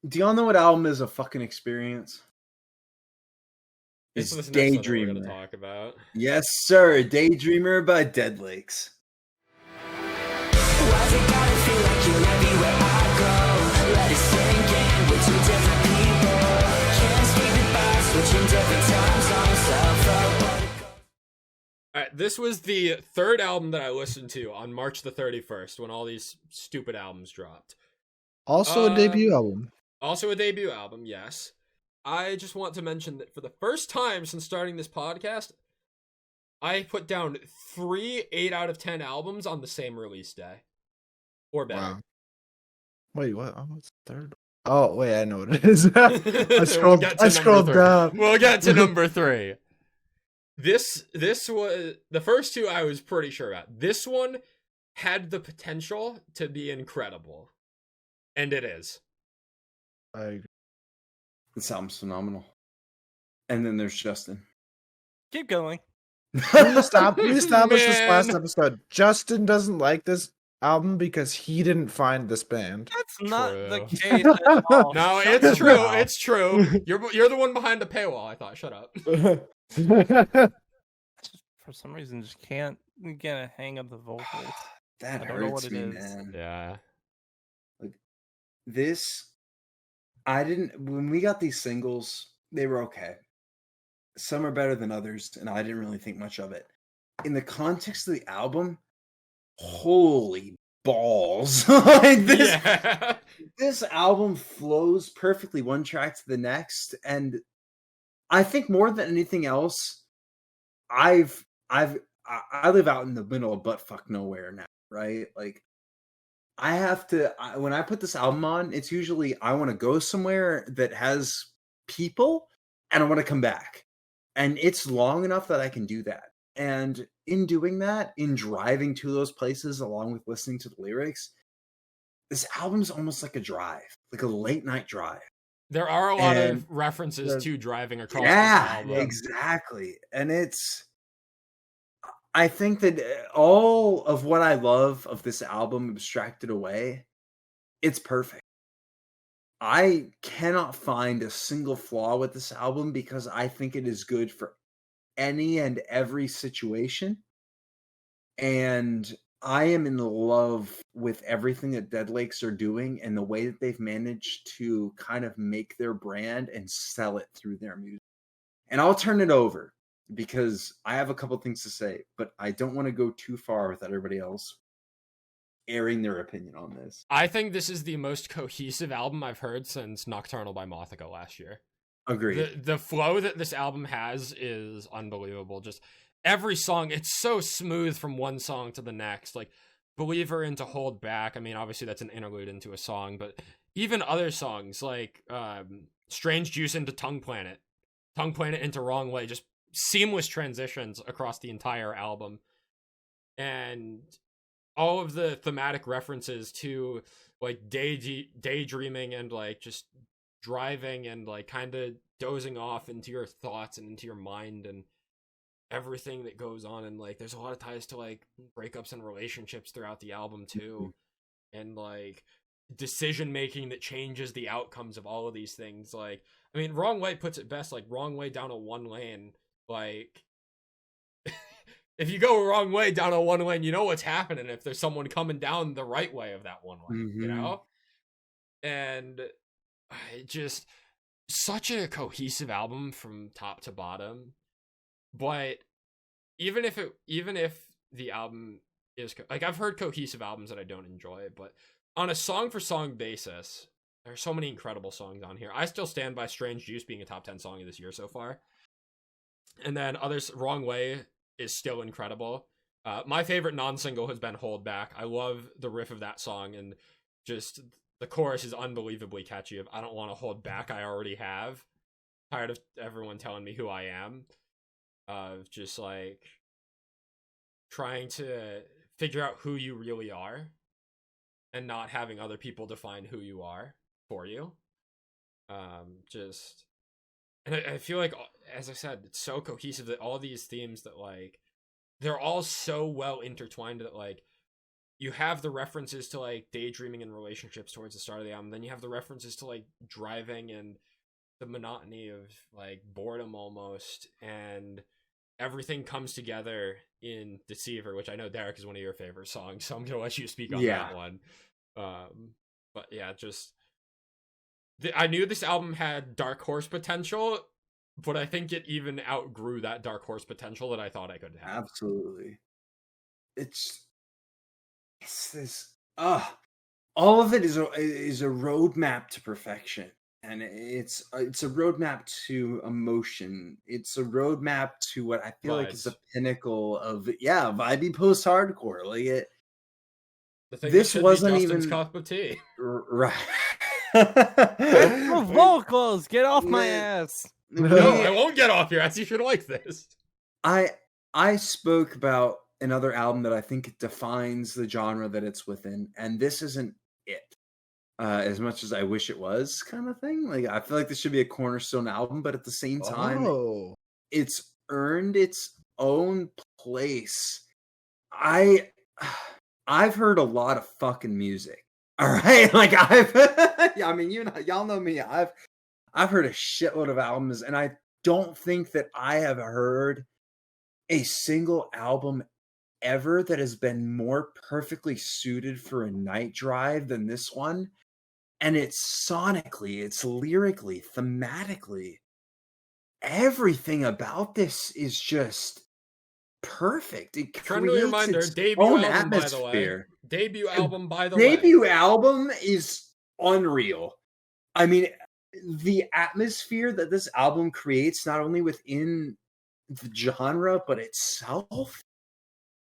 Do y'all know what album is a fucking experience? It's It's this next one that we're Daydreamer. gonna talk about. Yes, sir. Daydreamer by Dead Lakes. Why's it gotta feel like you're everywhere I go? Let it sink in, we're two different people. Can't speak goodbye, switching different time zones. Alright, this was the third album that I listened to on March the 31st when all these stupid albums dropped. Also a debut album. Also a debut album, yes. I just want to mention that for the first time since starting this podcast, I put down 3 8 out of 10 albums on the same release day. Or better. Wow. Wait, what? Oh, what's the third? Oh, wait, I know what it is. I scrolled down. We'll get to number 3. This was the first 2 I was pretty sure about. This one had the potential to be incredible. And it is. I agree. This album's phenomenal. And then there's Justin. Keep going. We established this last Man. episode. Justin doesn't like this album because he didn't find this band. That's not True. the case at all. No, Shut it's your true. mouth. It's true. You're the one behind the paywall. I thought. Shut up. For some reason, just can't get a hang of the vocals. That I don't know hurts what it me, is. man. Yeah. When we got these singles, they were okay. Some are better than others, and I didn't really think much of it. In the context of the album, holy balls. Like this album flows perfectly one track to the next, and I think more than anything else, I live out in the middle of buttfuck nowhere now, right? Like when I put this album on, it's usually I want to go somewhere that has people and I want to come back. And it's long enough that I can do that. And in doing that, in driving to those places along with listening to the lyrics, this album's almost like a drive, like a late night drive. There are a lot of references to driving across this Yeah, album. exactly. And I think that all of what I love of this album abstracted away, it's perfect. I cannot find a single flaw with this album because I think it is good for any and every situation. And I am in love with everything that Dead Lakes are doing and the way that they've managed to kind of make their brand and sell it through their music. And I'll turn it over because I have a couple things to say, but I don't want to go too far with everybody else airing their opinion on this. I think this is the most cohesive album I've heard since Nocturnal by Mothica last year. Agreed. The flow that this album has is unbelievable. Just every song, it's so smooth from one song to the next. Like Believer into Hold Back. I mean, obviously that's an interlude into a song, but even other songs like Strange Juice into Tongue Planet into Wrong Way, just seamless transitions across the entire album. And all of the thematic references to like daydreaming and like just driving and like kind of dozing off into your thoughts and into your mind and everything that goes on. And like there's a lot of ties to like breakups and relationships throughout the album too. And like decision making that changes the outcomes of all of these things. Like, I mean, Wrong Way puts it best, like wrong way down a one lane. Like if you go wrong way down a one lane, you know what's happening if there's someone coming down the right way of that one lane, you know? And just such a cohesive album from top to bottom. But even if the album is like, I've heard cohesive albums that I don't enjoy, but on a song for song basis, there are so many incredible songs on here. I still stand by Strange Juice being a top 10 song of this year so far. And then others, Wrong Way is still incredible. My favorite non-single has been Hold Back. I love the riff of that song, and just the chorus is unbelievably catchy of I don't want to hold back, I already have. Tired of everyone telling me who I am. Just like trying to figure out who you really are and not having other people define who you are for you. And I feel like, as I said, it's so cohesive that all these themes that like, they're all so well intertwined that like, you have the references to like daydreaming and relationships towards the start of the album. Then you have the references to like driving and the monotony of like boredom almost, and everything comes together in Deceiver, which I know Derek is one of your favorite songs, so I'm gonna let you speak on that one. But yeah, just I knew this album had Dark Horse potential, but I think it even outgrew that Dark Horse potential that I thought I could have. Absolutely. It's this all of it is a roadmap to perfection, and it's a roadmap to emotion. It's a roadmap to what I feel like is the pinnacle of vibey post hardcore. Like it. This wasn't even cup of tea. Right. Vocals, get off my ass. No, I won't get off your ass. You should like this. I spoke about another album that I think defines the genre that it's within, and this isn't it. As much as I wish it was, kind of thing. Like I feel like this should be a cornerstone album, but at the same time, it's earned its own place. I've heard a lot of fucking music. All right, like I mean, y'all know me. I've heard a shitload of albums, and I don't think that I have heard a single album ever that has been more perfectly suited for a night drive than this one. And it's sonically, it's lyrically, thematically, everything about this is just perfect. It friendly reminder, debut album, atmosphere. By the way. Debut album, by the way. Debut album is unreal. I mean, the atmosphere that this album creates, not only within the genre, but itself.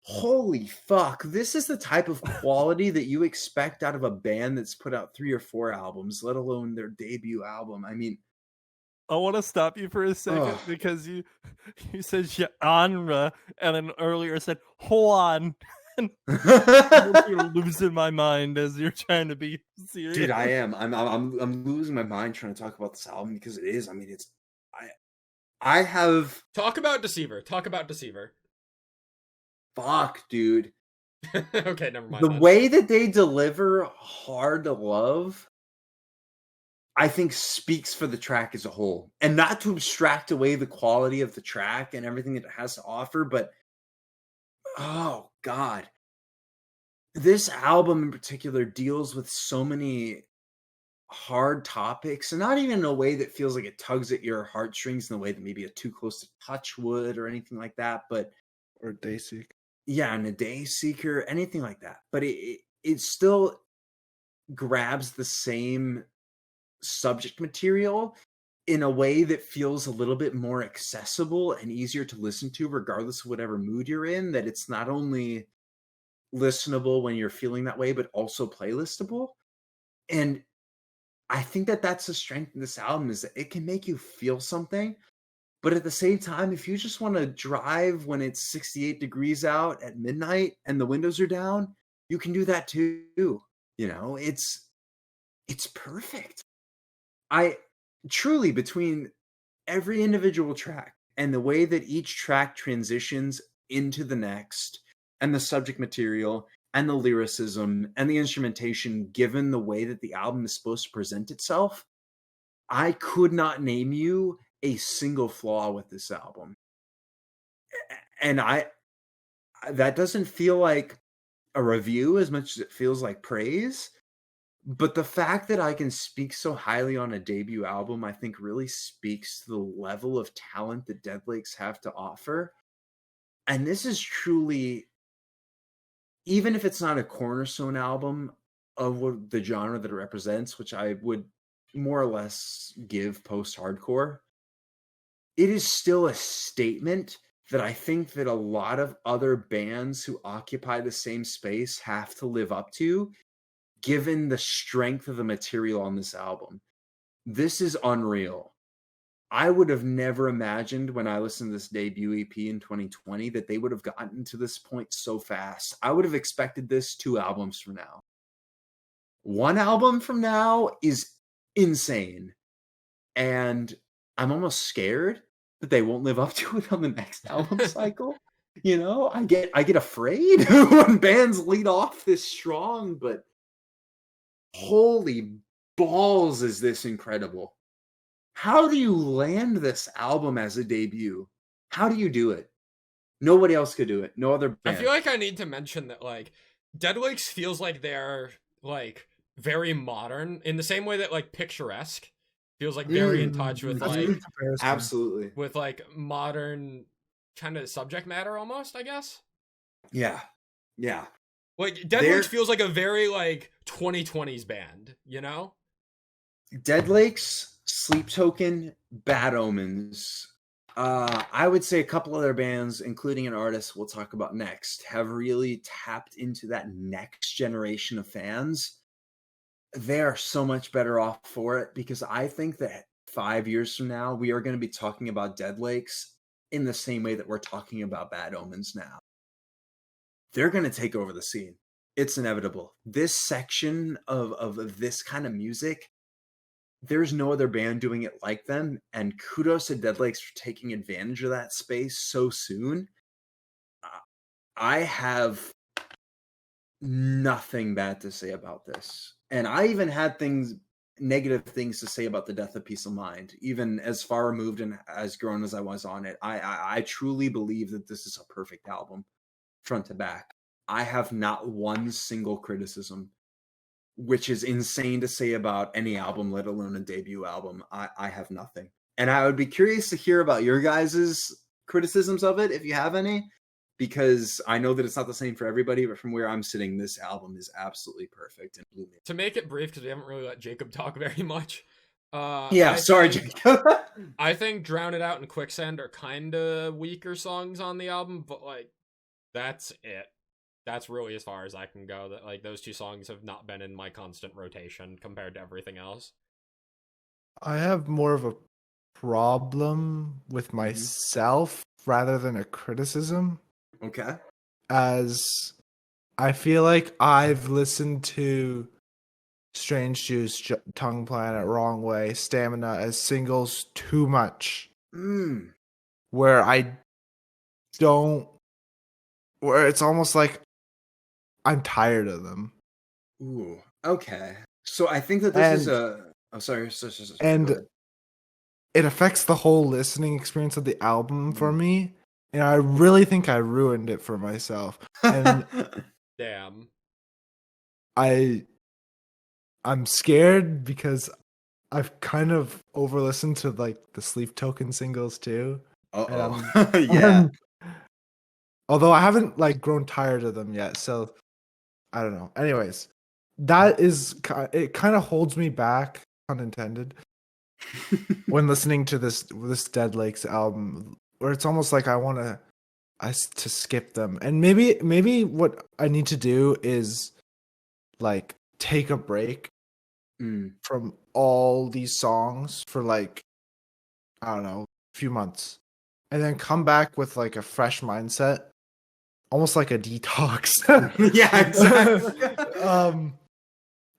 Holy fuck. This is the type of quality that you expect out of a band that's put out 3 or 4 albums, let alone their debut album. I mean, I want to stop you for a second because you said genre and then earlier said Juan. You're losing my mind as you're trying to be serious. Dude, I am. I'm losing my mind trying to talk about this album because it is. I mean, it's. I have. Talk about Deceiver. Talk about Deceiver. Fuck, dude. Okay, never mind. The way that they deliver Hard to Love, I think speaks for the track as a whole. And not to abstract away the quality of the track and everything that it has to offer, but oh God. This album in particular deals with so many hard topics, and not even in a way that feels like it tugs at your heartstrings in a way that maybe a Too Close to Touch would or anything like that, but or Dayseeker. Yeah, and a Dayseeker, anything like that. But it still grabs the same subject material in a way that feels a little bit more accessible and easier to listen to regardless of whatever mood you're in, that it's not only listenable when you're feeling that way, but also playlistable. And I think that that's the strength of this album, is that it can make you feel something. But at the same time, if you just want to drive when it's 68 degrees out at midnight and the windows are down, you can do that too. You know, it's perfect. I truly, between every individual track and the way that each track transitions into the next, and the subject material and the lyricism and the instrumentation, given the way that the album is supposed to present itself, I could not name you a single flaw with this album. And that doesn't feel like a review as much as it feels like praise. But the fact that I can speak so highly on a debut album, I think really speaks to the level of talent that Dead Lakes have to offer. And this is truly, even if it's not a cornerstone album of what the genre that it represents, which I would more or less give post-hardcore, it is still a statement that I think that a lot of other bands who occupy the same space have to live up to, given the strength of the material on this album. This is unreal. I would have never imagined when I listened to this debut EP in 2020 that they would have gotten to this point so fast. I would have expected this 2 albums from now. 1 album from now is insane. And I'm almost scared that they won't live up to it on the next album cycle. You know, I get afraid when bands lead off this strong, but holy balls, is this incredible. How do you land this album as a debut? How do you do it? Nobody else could do it. No other I band. feel like I need to mention that like Dead Lakes feels like they're like very modern in the same way that like Picturesque feels like very in touch with That's a like good comparison. Absolutely. with like modern kind of subject matter almost, I guess. Yeah. Yeah. Like Dead They're- Lakes feels like a very like 2020s band, you know? Dead Lakes, Sleep Token, Bad Omens. I would say a couple other bands, including an artist we'll talk about next, have really tapped into that next generation of fans. They are so much better off for it because I think that 5 years from now, we are going to be talking about Dead Lakes in the same way that we're talking about Bad Omens now. They're going to take over the scene. It's inevitable. This section of this kind of music, there's no other band doing it like them, and kudos to Dead Lakes for taking advantage of that space so soon. I have nothing bad to say about this, and I even had negative things to say about the Death of Peace of Mind, even as far removed and as grown as I was on it. I truly believe that this is a perfect album, front to back. I have not one single criticism, which is insane to say about any album, let alone a debut album. I have nothing. And I would be curious to hear about your guys' criticisms of it, if you have any, because I know that it's not the same for everybody, but from where I'm sitting, this album is absolutely perfect and blew me. To make it brief, because we haven't really let Jacob talk very much. Yeah, sorry, Jacob. I think Drown It Out and Quicksand are kind of weaker songs on the album, but like, that's it. That's really as far as I can go. That like those two songs have not been in my constant rotation compared to everything else. I have more of a problem with myself rather than a criticism, Okay. as I feel like I've listened to Strange Juice, Tongue Planet, Wrong Way, Stamina as singles too much, where where it's almost like I'm tired of them. Ooh, okay. So I think that this is a... I'm sorry. And go ahead. it affects the whole listening experience of the album for me. And I really think I ruined it for myself. And Damn. I'm scared because I've kind of over listened to like the Sleep Token singles too. Yeah. Although I haven't like grown tired of them yet, so I don't know. Anyways, that is it. Kind of holds me back, pun intended, when listening to this Dead Lakes album, where it's almost like I want to skip them. And maybe what I need to do is like take a break from all these songs for like, I don't know, a few months, and then come back with like a fresh mindset, almost like a detox. Yeah, exactly.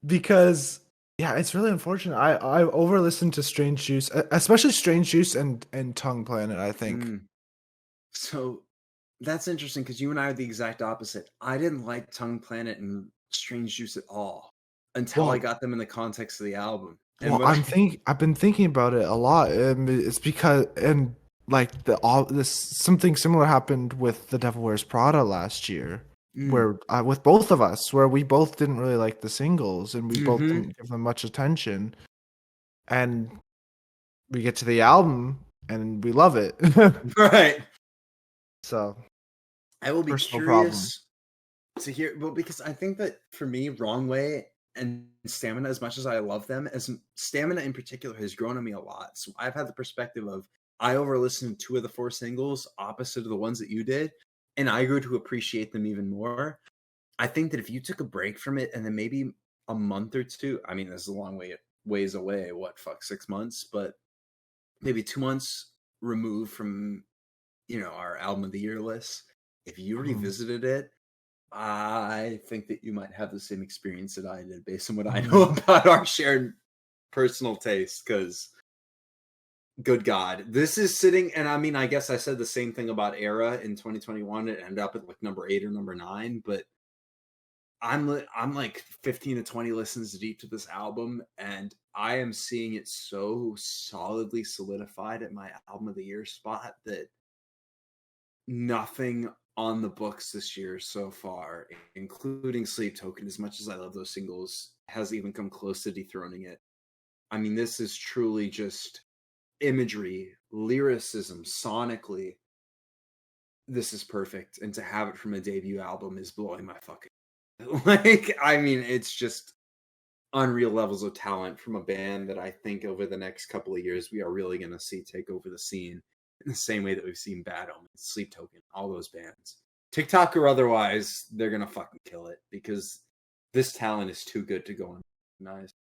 Because yeah, it's really unfortunate. I over listened to Strange Juice, especially Strange Juice and Tongue Planet, I think. So that's interesting because you and I are the exact opposite. I didn't like Tongue Planet and Strange Juice at all until I got them in the context of the album. And I've been thinking about it a lot. It's because like something similar happened with The Devil Wears Prada last year, where with both of us, where we both didn't really like the singles and we both didn't give them much attention, and we get to the album and we love it. Right. So I will be curious to hear, well, because I think that for me, Wrong Way and Stamina, as much as I love them, as Stamina in particular has grown on me a lot. So I've had the perspective of I over listened to 2 of the 4 singles opposite of the ones that you did, and I grew to appreciate them even more. I think that if you took a break from it and then maybe a month or 2, I mean, this is a long ways away, 6 months, but maybe 2 months removed from, our album of the year list, if you revisited it, I think that you might have the same experience that I did based on what I know about our shared personal taste, because Good God. This is sitting, and I mean, I guess I said the same thing about Era in 2021. It ended up at like number 8 or number 9, but I'm like 15 to 20 listens deep to this album, and I am seeing it so solidly solidified at my album of the year spot that nothing on the books this year so far, including Sleep Token, as much as I love those singles, has even come close to dethroning it. I mean, this is truly just imagery, lyricism, sonically. This is perfect, and to have it from a debut album is blowing my fucking like. I mean, it's just unreal levels of talent from a band that I think over the next couple of years we are really going to see take over the scene in the same way that we've seen Bad Omens, Sleep Token, all those bands, TikTok or otherwise. They're going to fucking kill it because this talent is too good to go unrecognized.